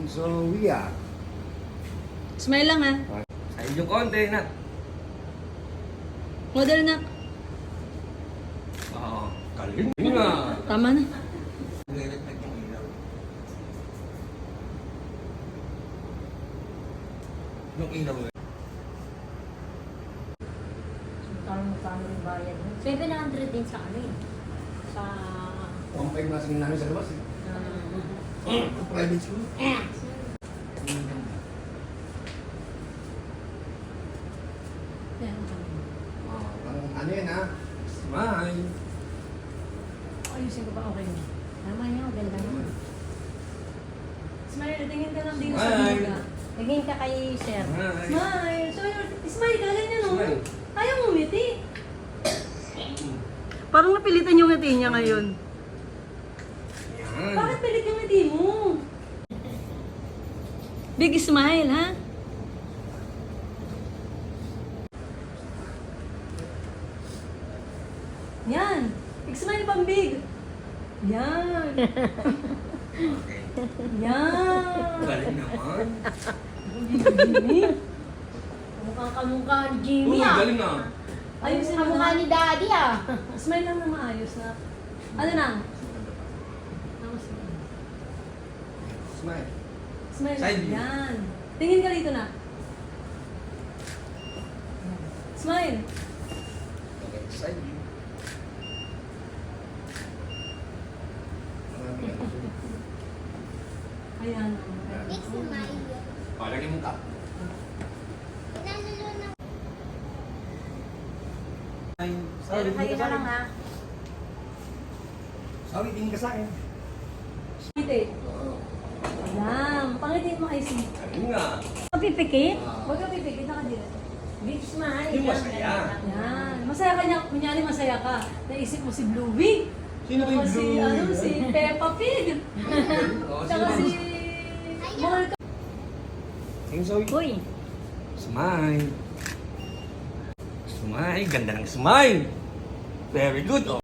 Zoe ah. Smile lang ha. Sa inyong konti na. Model na. Oo. Galing nga. Tama na. Nire-reflect yung ilaw. Yung ilaw eh. Magkano yung bayad mo? 700 din sa ano eh. Sa... 1.5 na singin namin sa labas eh. Private school. Ano yan ha? Smile. Ayusin ko ba? Okay mo. Tama niya, ganda naman. Smile, tingin ka lang dito sa Smile. duga. Naging ka kay sir. Smile. Smile. So, smile ka, ganyan o. Smile. Ayaw mo ngiti. Parang napilitan yung ngiti niya ngayon. Yan. Bakit pilit yung ngiti mo? Big smile, ha? Yan. Big smile pang big. Yan. Okay. Yan. Galing naman. Jimmy. Mukhang kamukha ni Uy, Jimmy ah. galing na. Ayusin mo Kamukha na. ni Daddy ah. Smile lang na maayos na. Ano na? Tapos, Smile. smile. Side view. Yan. Tingin ka dito na. Smile. Okay, side view. Ayan. It's smile. O, lagay mong cup. Nalalo na. Pero kayo na lang ha. Sorry, tingin ka sa akin. Ngiti. Ayan. Pangitin mo kay si. Galing nga. Pipikit? Huwag ka pipikit na ka dito. Big smile. Yung masaya. Yan. Masaya ka niya. Kunyari masaya ka. Naisip mo si Bluey. Sino ba yung Si, blue? ano, si Peppa Pig. Oo, Tsaka sino si... Mahal ka. Tingin Zoe. Uy. Smile. Smile. Ganda ng smile. Very good. Oh.